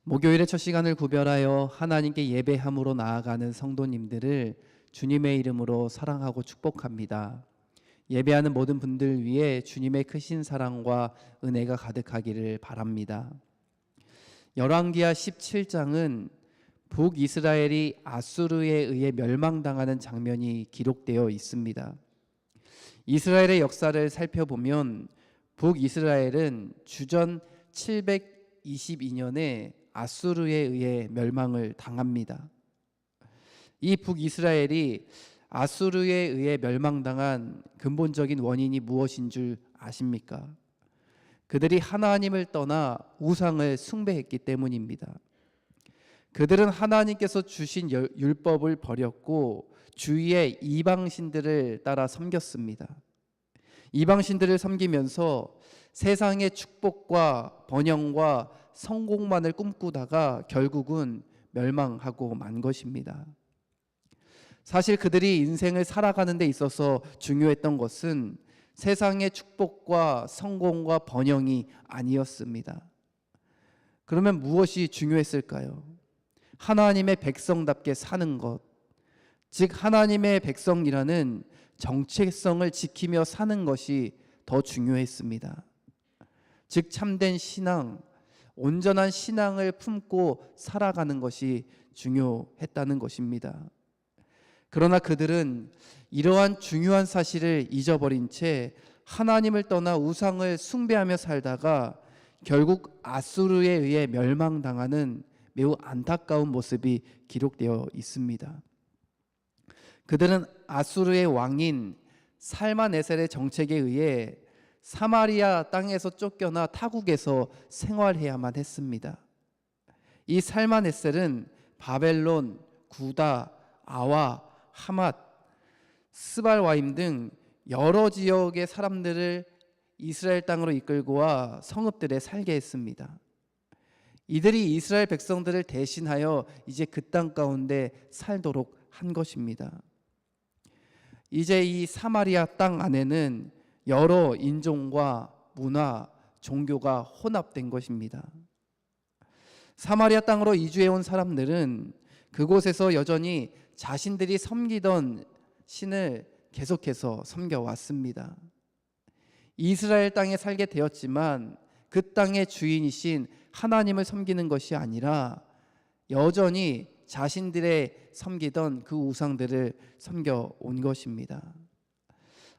목요일의 첫 시간을 구별하여 하나님께 예배함으로 나아가는 성도님들을 주님의 이름으로 사랑하고 축복합니다. 예배하는 모든 분들 위해 주님의 크신 사랑과 은혜가 가득하기를 바랍니다. 열왕기하 17장은 북이스라엘이 아수르에 의해 멸망당하는 장면이 기록되어 있습니다. 이스라엘의 역사를 살펴보면 북이스라엘은 주전 722년에 아수르에 의해 멸망을 당합니다. 이 북이스라엘이 아수르에 의해 멸망당한 근본적인 원인이 무엇인 줄 아십니까? 그들이 하나님을 떠나 우상을 숭배했기 때문입니다. 그들은 하나님께서 주신 율법을 버렸고 주위의 이방신들을 따라 섬겼습니다. 이방신들을 섬기면서 세상의 축복과 번영과 성공만을 꿈꾸다가 결국은 멸망하고 만 것입니다. 사실 그들이 인생을 살아가는 데 있어서 중요했던 것은 세상의 축복과 성공과 번영이 아니었습니다. 그러면 무엇이 중요했을까요? 하나님의 백성답게 사는 것, 즉 하나님의 백성이라는 정체성을 지키며 사는 것이 더 중요했습니다. 즉 참된 신앙, 온전한 신앙을 품고 살아가는 것이 중요했다는 것입니다. 그러나 그들은 이러한 중요한 사실을 잊어버린 채 하나님을 떠나 우상을 숭배하며 살다가 결국 아수르에 의해 멸망당하는 매우 안타까운 모습이 기록되어 있습니다. 그들은 아수르의 왕인 살마네셀의 정책에 의해 사마리아 땅에서 쫓겨나 타국에서 생활해야만 했습니다. 이 살마네셀은 바벨론, 구다, 아와, 하맛, 스발와임 등 여러 지역의 사람들을 이스라엘 땅으로 이끌고 와 성읍들에 살게 했습니다. 이들이 이스라엘 백성들을 대신하여 이제 그 땅 가운데 살도록 한 것입니다. 이제 이 사마리아 땅 안에는 여러 인종과 문화, 종교가 혼합된 것입니다. 사마리아 땅으로 이주해온 사람들은 그곳에서 여전히 자신들이 섬기던 신을 계속해서 섬겨왔습니다. 이스라엘 땅에 살게 되었지만 그 땅의 주인이신 하나님을 섬기는 것이 아니라 여전히 자신들의 섬기던 그 우상들을 섬겨온 것입니다.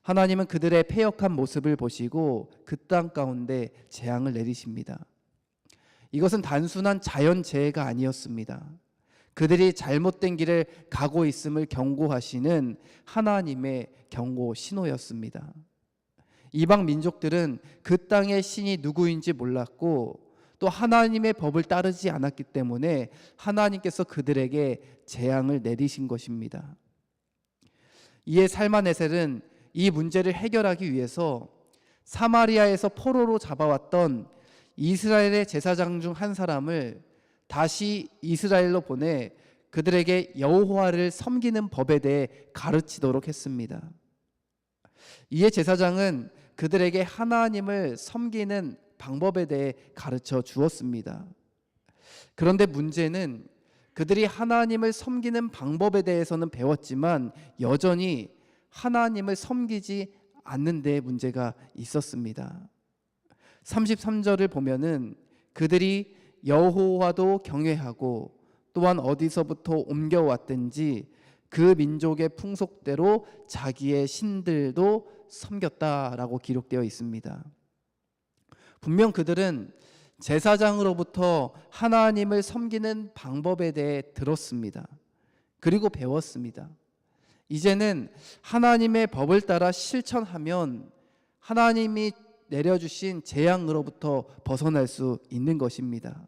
하나님은 그들의 패역한 모습을 보시고 그 땅 가운데 재앙을 내리십니다. 이것은 단순한 자연재해가 아니었습니다. 그들이 잘못된 길을 가고 있음을 경고하시는 하나님의 경고 신호였습니다. 이방 민족들은 그 땅의 신이 누구인지 몰랐고 또 하나님의 법을 따르지 않았기 때문에 하나님께서 그들에게 재앙을 내리신 것입니다. 이에 살마네셀은 이 문제를 해결하기 위해서 사마리아에서 포로로 잡아왔던 이스라엘의 제사장 중 한 사람을 다시 이스라엘로 보내 그들에게 여호와를 섬기는 법에 대해 가르치도록 했습니다. 이에 제사장은 그들에게 하나님을 섬기는 방법에 대해 가르쳐 주었습니다. 그런데 문제는 그들이 하나님을 섬기는 방법에 대해서는 배웠지만 여전히 하나님을 섬기지 않는 데 문제가 있었습니다. 33절을 보면은 그들이 여호와도 경외하고 또한 어디서부터 옮겨왔든지 그 민족의 풍속대로 자기의 신들도 섬겼다라고 기록되어 있습니다. 분명 그들은 제사장으로부터 하나님을 섬기는 방법에 대해 들었습니다. 그리고 배웠습니다. 이제는 하나님의 법을 따라 실천하면 하나님이 내려주신 재앙으로부터 벗어날 수 있는 것입니다.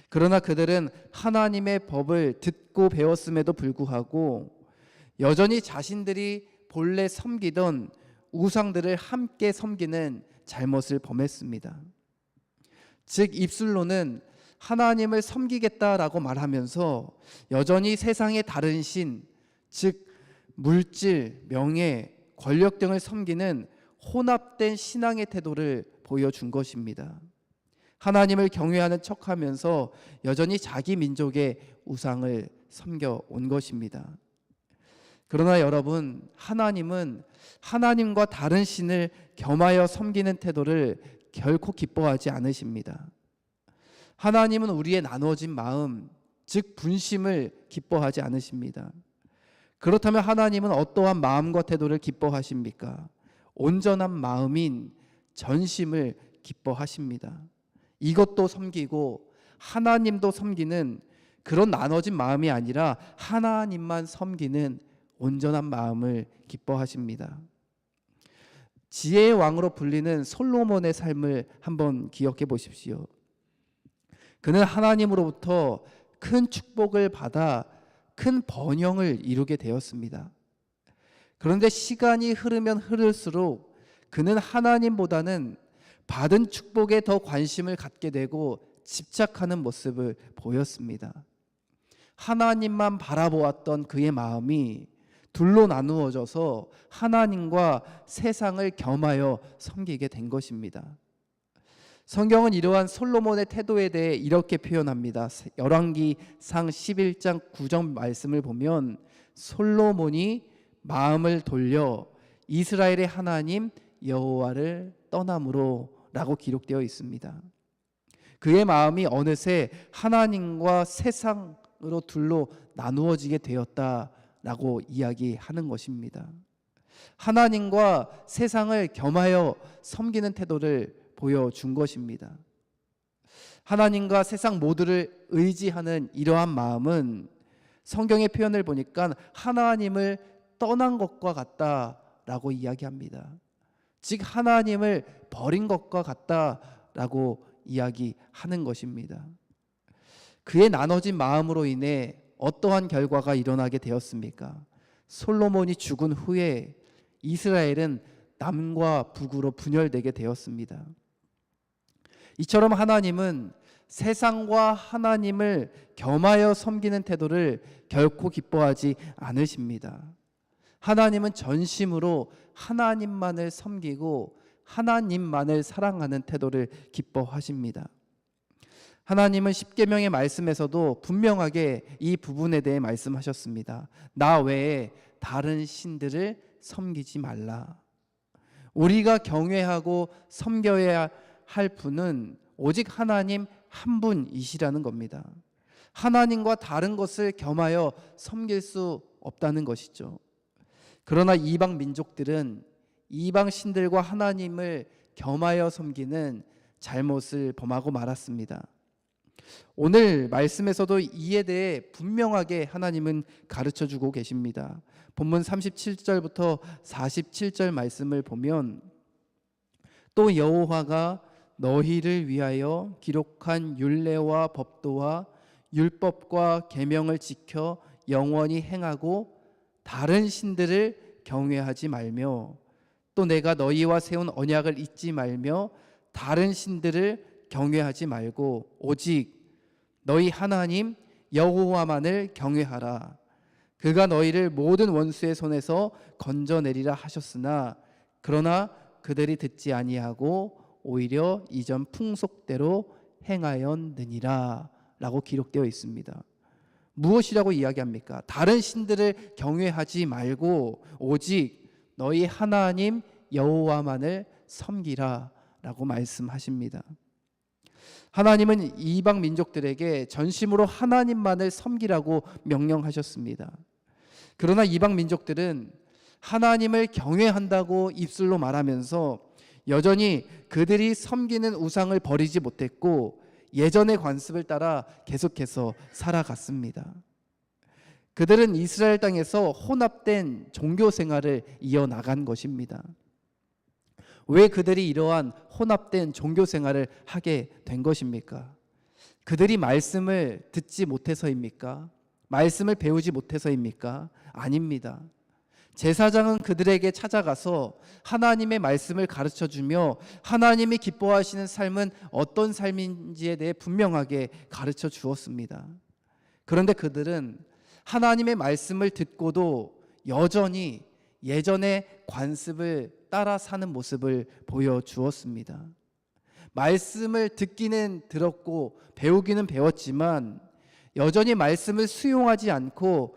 그러나 그들은 하나님의 법을 듣고 배웠음에도 불구하고 여전히 자신들이 본래 섬기던 우상들을 함께 섬기는 잘못을 범했습니다. 즉 입술로는 하나님을 섬기겠다라고 말하면서 여전히 세상의 다른 신, 즉 물질, 명예, 권력 등을 섬기는 혼합된 신앙의 태도를 보여준 것입니다. 하나님을 경외하는 척하면서 여전히 자기 민족의 우상을 섬겨온 것입니다. 그러나 여러분, 하나님은 하나님과 다른 신을 겸하여 섬기는 태도를 결코 기뻐하지 않으십니다. 하나님은 우리의 나누어진 마음, 즉 분심을 기뻐하지 않으십니다. 그렇다면 하나님은 어떠한 마음과 태도를 기뻐하십니까? 온전한 마음인 전심을 기뻐하십니다. 이것도 섬기고 하나님도 섬기는 그런 나눠진 마음이 아니라 하나님만 섬기는 온전한 마음을 기뻐하십니다. 지혜의 왕으로 불리는 솔로몬의 삶을 한번 기억해 보십시오. 그는 하나님으로부터 큰 축복을 받아 큰 번영을 이루게 되었습니다. 그런데 시간이 흐르면 흐를수록 그는 하나님보다는 받은 축복에 더 관심을 갖게 되고 집착하는 모습을 보였습니다. 하나님만 바라보았던 그의 마음이 둘로 나누어져서 하나님과 세상을 겸하여 섬기게 된 것입니다. 성경은 이러한 솔로몬의 태도에 대해 이렇게 표현합니다. 열왕기상 11장 9절 말씀을 보면 솔로몬이 마음을 돌려 이스라엘의 하나님 여호와를 떠남으로 라고 기록되어 있습니다. 그의 마음이 어느새 하나님과 세상으로 둘로 나누어지게 되었다라고 이야기하는 것입니다. 하나님과 세상을 겸하여 섬기는 태도를 보여준 것입니다. 하나님과 세상 모두를 의지하는 이러한 마음은 성경의 표현을 보니까 하나님을 떠난 것과 같다라고 이야기합니다. 즉 하나님을 버린 것과 같다라고 이야기하는 것입니다. 그의 나눠진 마음으로 인해 어떠한 결과가 일어나게 되었습니까? 솔로몬이 죽은 후에 이스라엘은 남과 북으로 분열되게 되었습니다. 이처럼 하나님은 세상과 하나님을 겸하여 섬기는 태도를 결코 기뻐하지 않으십니다. 하나님은 전심으로 하나님만을 섬기고 하나님만을 사랑하는 태도를 기뻐하십니다. 하나님은 십계명의 말씀에서도 분명하게 이 부분에 대해 말씀하셨습니다. 나 외에 다른 신들을 섬기지 말라. 우리가 경외하고 섬겨야 할 분은 오직 하나님 한 분이시라는 겁니다. 하나님과 다른 것을 겸하여 섬길 수 없다는 것이죠. 그러나 이방 민족들은 이방 신들과 하나님을 겸하여 섬기는 잘못을 범하고 말았습니다. 오늘 말씀에서도 이에 대해 분명하게 하나님은 가르쳐주고 계십니다. 본문 37절부터 47절 말씀을 보면 또 여호와가 너희를 위하여 기록한 율례와 법도와 율법과 계명을 지켜 영원히 행하고 다른 신들을 경외하지 말며 또 내가 너희와 세운 언약을 잊지 말며 다른 신들을 경외하지 말고 오직 너희 하나님 여호와만을 경외하라. 그가 너희를 모든 원수의 손에서 건져내리라 하셨으나 그러나 그들이 듣지 아니하고 오히려 이전 풍속대로 행하였느니라 라고 기록되어 있습니다. 무엇이라고 이야기합니까? 다른 신들을 경외하지 말고 오직 너희 하나님 여호와만을 섬기라 라고 말씀하십니다. 하나님은 이방 민족들에게 전심으로 하나님만을 섬기라고 명령하셨습니다. 그러나 이방 민족들은 하나님을 경외한다고 입술로 말하면서 여전히 그들이 섬기는 우상을 버리지 못했고 예전의 관습을 따라 계속해서 살아갔습니다. 그들은 이스라엘 땅에서 혼합된 종교 생활을 이어나간 것입니다. 왜 그들이 이러한 혼합된 종교 생활을 하게 된 것입니까? 그들이 말씀을 듣지 못해서입니까? 말씀을 배우지 못해서입니까? 아닙니다. 제사장은 그들에게 찾아가서 하나님의 말씀을 가르쳐주며 하나님이 기뻐하시는 삶은 어떤 삶인지에 대해 분명하게 가르쳐 주었습니다. 그런데 그들은 하나님의 말씀을 듣고도 여전히 예전의 관습을 따라 사는 모습을 보여주었습니다. 말씀을 듣기는 들었고 배우기는 배웠지만 여전히 말씀을 수용하지 않고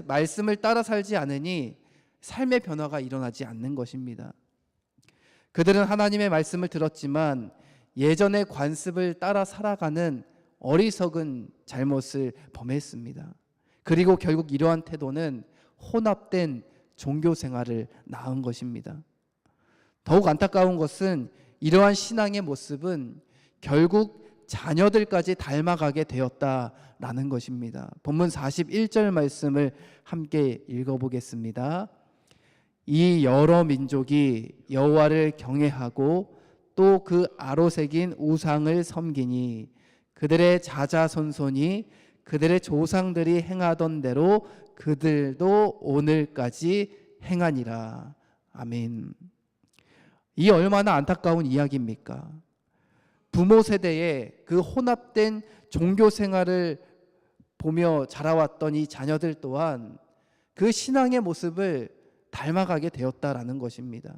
말씀을 따라 살지 않으니 삶의 변화가 일어나지 않는 것입니다. 그들은 하나님의 말씀을 들었지만 예전의 관습을 따라 살아가는 어리석은 잘못을 범했습니다. 그리고 결국 이러한 태도는 혼합된 종교 생활을 낳은 것입니다. 더욱 안타까운 것은 이러한 신앙의 모습은 결국 자녀들까지 닮아가게 되었다라는 것입니다. 본문 41절 말씀을 함께 읽어보겠습니다. 이 여러 민족이 여호와를 경외하고 또 그 아로새긴 우상을 섬기니 그들의 자자손손이 그들의 조상들이 행하던 대로 그들도 오늘까지 행하니라. 아멘. 이 얼마나 안타까운 이야기입니까? 부모 세대의 그 혼합된 종교 생활을 보며 자라왔던 이 자녀들 또한 그 신앙의 모습을 닮아가게 되었다라는 것입니다.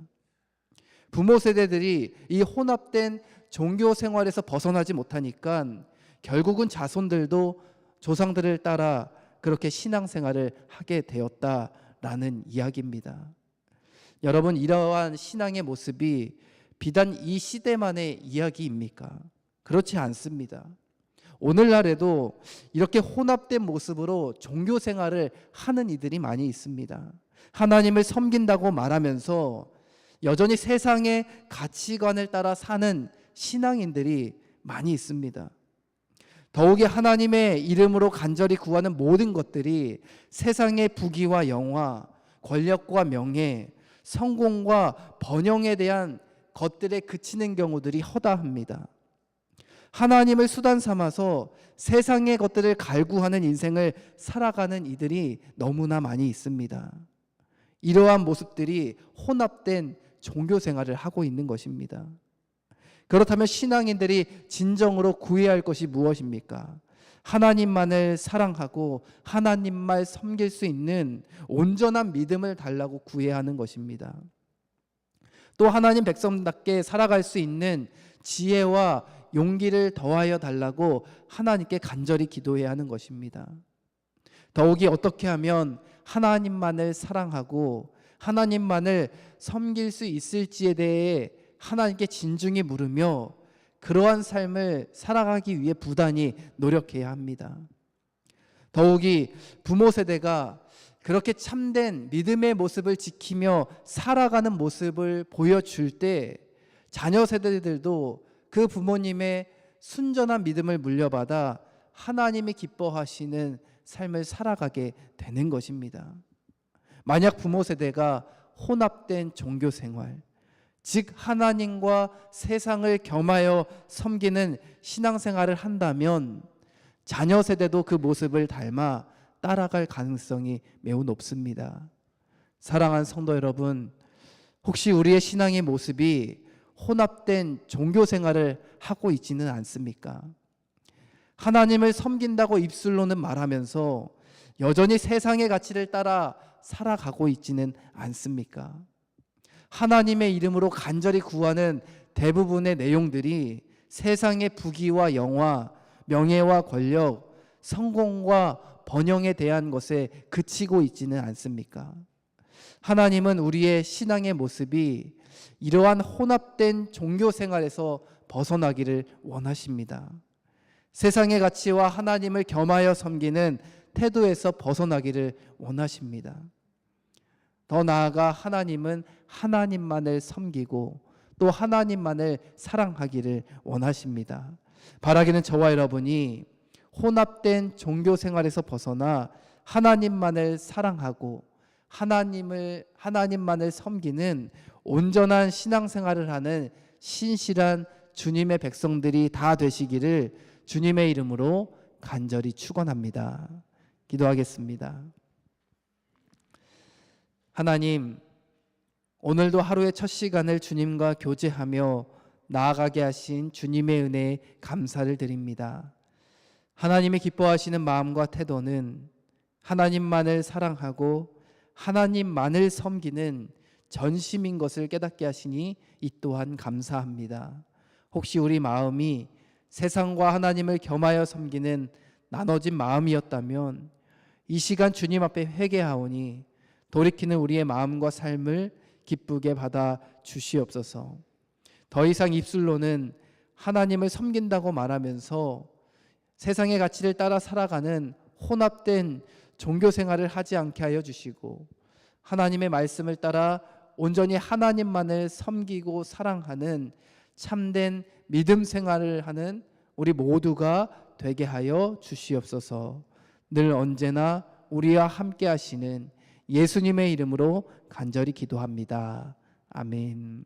부모 세대들이 이 혼합된 종교 생활에서 벗어나지 못하니까 결국은 자손들도 조상들을 따라 그렇게 신앙생활을 하게 되었다라는 이야기입니다. 여러분, 이러한 신앙의 모습이 비단 이 시대만의 이야기입니까? 그렇지 않습니다. 오늘날에도 이렇게 혼합된 모습으로 종교 생활을 하는 이들이 많이 있습니다. 하나님을 섬긴다고 말하면서 여전히 세상의 가치관을 따라 사는 신앙인들이 많이 있습니다. 더욱이 하나님의 이름으로 간절히 구하는 모든 것들이 세상의 부귀와 영화, 권력과 명예, 성공과 번영에 대한 것들에 그치는 경우들이 허다합니다. 하나님을 수단 삼아서 세상의 것들을 갈구하는 인생을 살아가는 이들이 너무나 많이 있습니다. 이러한 모습들이 혼합된 종교 생활을 하고 있는 것입니다. 그렇다면 신앙인들이 진정으로 구해야 할 것이 무엇입니까? 하나님만을 사랑하고 하나님만 섬길 수 있는 온전한 믿음을 달라고 구해야 하는 것입니다. 또 하나님 백성답게 살아갈 수 있는 지혜와 용기를 더하여 달라고 하나님께 간절히 기도해야 하는 것입니다. 더욱이 어떻게 하면 하나님만을 사랑하고 하나님만을 섬길 수 있을지에 대해 하나님께 진중히 물으며 그러한 삶을 살아가기 위해 부단히 노력해야 합니다. 더욱이 부모 세대가 그렇게 참된 믿음의 모습을 지키며 살아가는 모습을 보여줄 때 자녀 세대들도 그 부모님의 순전한 믿음을 물려받아 하나님이 기뻐하시는 삶을 살아가게 되는 것입니다. 만약 부모 세대가 혼합된 종교 생활, 즉 하나님과 세상을 겸하여 섬기는 신앙생활을 한다면 자녀 세대도 그 모습을 닮아 따라갈 가능성이 매우 높습니다. 사랑하는 성도 여러분, 혹시 우리의 신앙의 모습이 혼합된 종교 생활을 하고 있지는 않습니까? 하나님을 섬긴다고 입술로는 말하면서 여전히 세상의 가치를 따라 살아가고 있지는 않습니까? 하나님의 이름으로 간절히 구하는 대부분의 내용들이 세상의 부귀와 영화, 명예와 권력, 성공과 번영에 대한 것에 그치고 있지는 않습니까? 하나님은 우리의 신앙의 모습이 이러한 혼합된 종교 생활에서 벗어나기를 원하십니다. 세상의 가치와 하나님을 겸하여 섬기는 태도에서 벗어나기를 원하십니다. 더 나아가 하나님은 하나님만을 섬기고 또 하나님만을 사랑하기를 원하십니다. 바라기는 저와 여러분이 혼합된 종교 생활에서 벗어나 하나님만을 사랑하고 하나님만을 섬기는 온전한 신앙생활을 하는 신실한 주님의 백성들이 다 되시기를 주님의 이름으로 간절히 축원합니다. 기도하겠습니다. 하나님, 오늘도 하루의 첫 시간을 주님과 교제하며 나아가게 하신 주님의 은혜에 감사를 드립니다. 하나님이 기뻐하시는 마음과 태도는 하나님만을 사랑하고 하나님만을 섬기는 전심인 것을 깨닫게 하시니 이 또한 감사합니다. 혹시 우리 마음이 세상과 하나님을 겸하여 섬기는 나눠진 마음이었다면 이 시간 주님 앞에 회개하오니 돌이키는 우리의 마음과 삶을 기쁘게 받아 주시옵소서. 더 이상 입술로는 하나님을 섬긴다고 말하면서 세상의 가치를 따라 살아가는 혼합된 종교 생활을 하지 않게 하여 주시고, 하나님의 말씀을 따라 온전히 하나님만을 섬기고 사랑하는 참된 믿음 생활을 하는 우리 모두가 되게 하여 주시옵소서. 늘 언제나 우리와 함께 하시는 예수님의 이름으로 간절히 기도합니다. 아멘.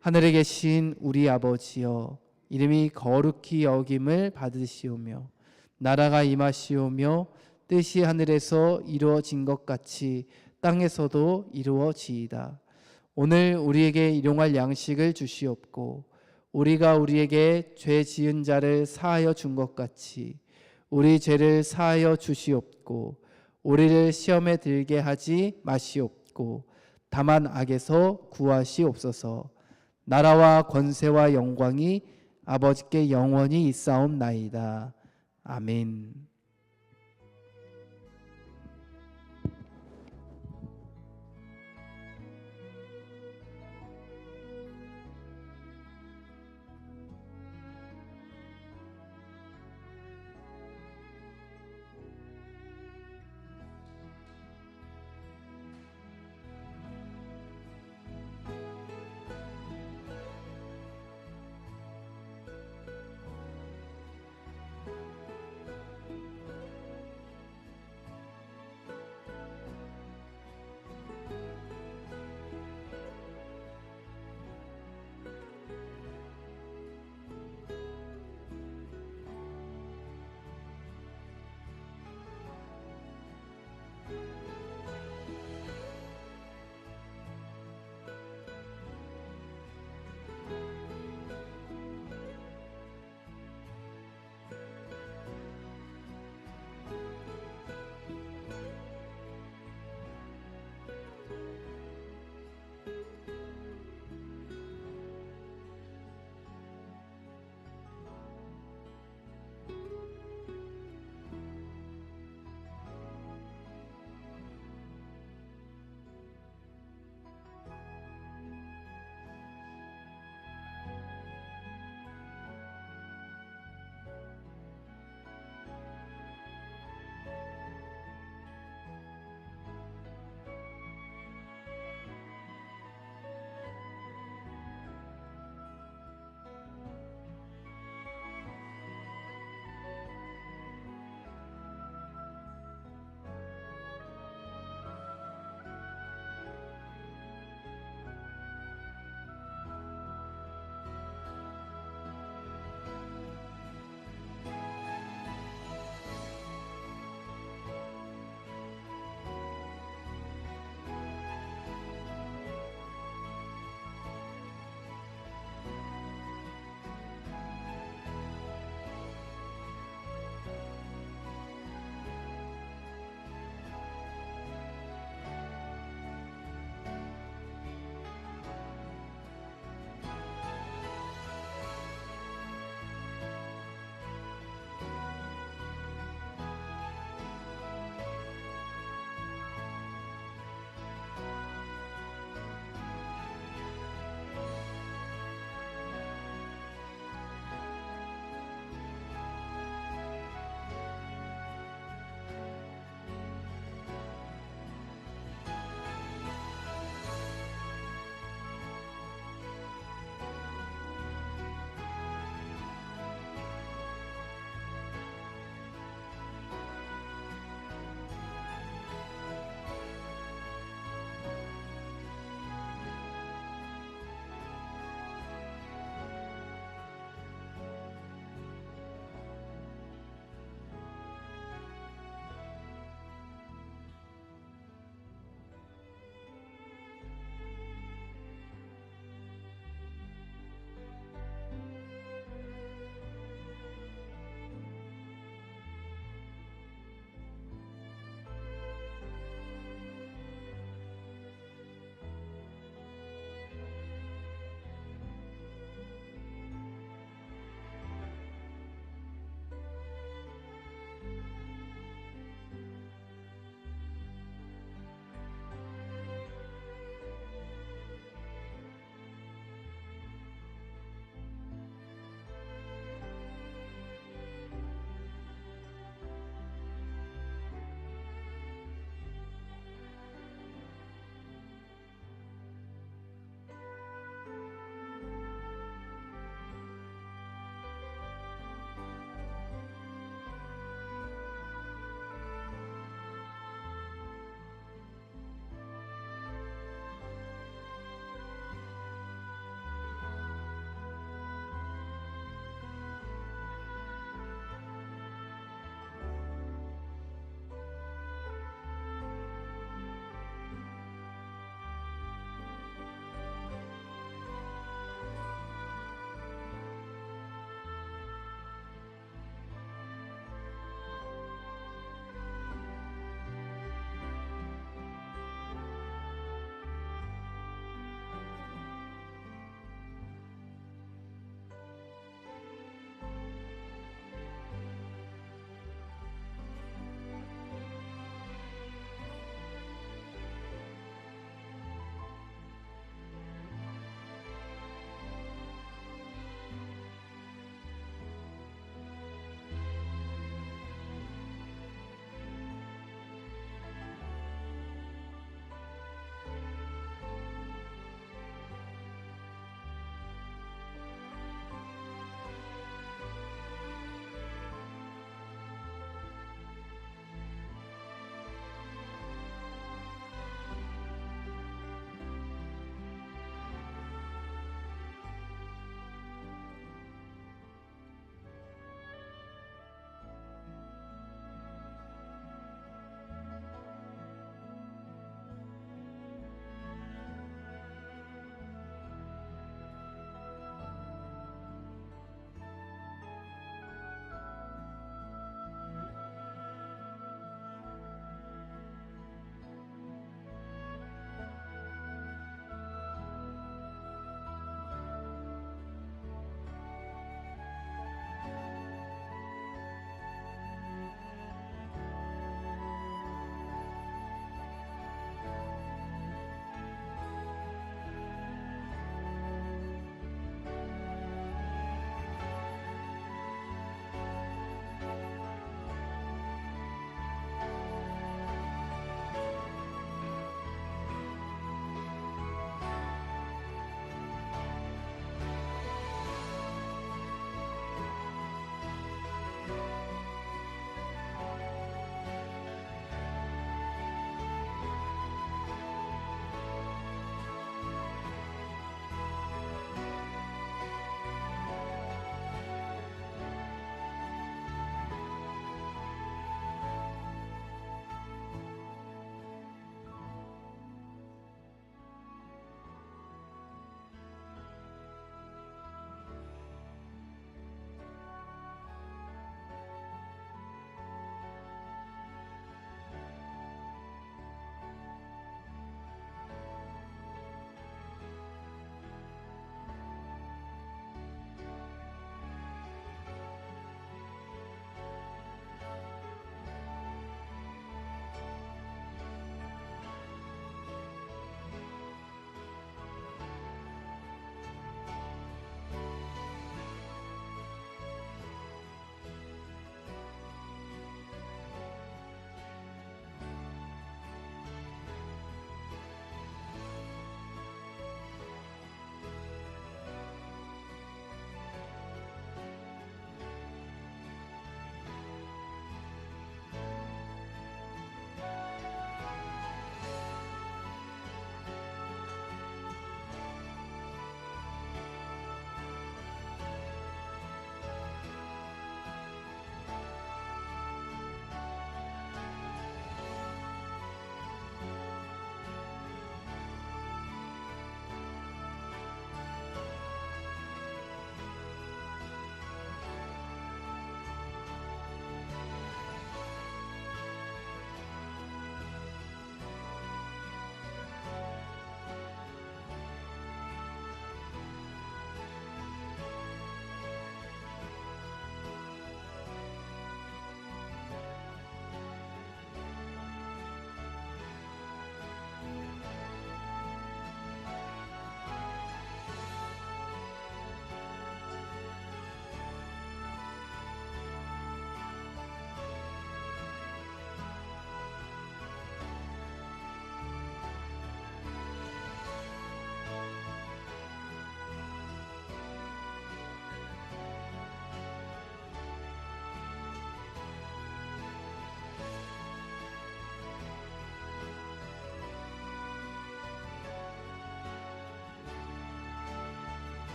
하늘에 계신 우리 아버지여, 이름이 거룩히 여김을 받으시오며 나라가 임하시오며 뜻이 하늘에서 이루어진 것 같이 땅에서도 이루어지이다. 오늘 우리에게 일용할 양식을 주시옵고 우리가 우리에게 죄 지은 자를 사하여 준 것 같이 우리 죄를 사하여 주시옵고 우리를 시험에 들게 하지 마시옵고 다만 악에서 구하시옵소서. 나라와 권세와 영광이 아버지께 영원히 있사옵나이다. 아멘.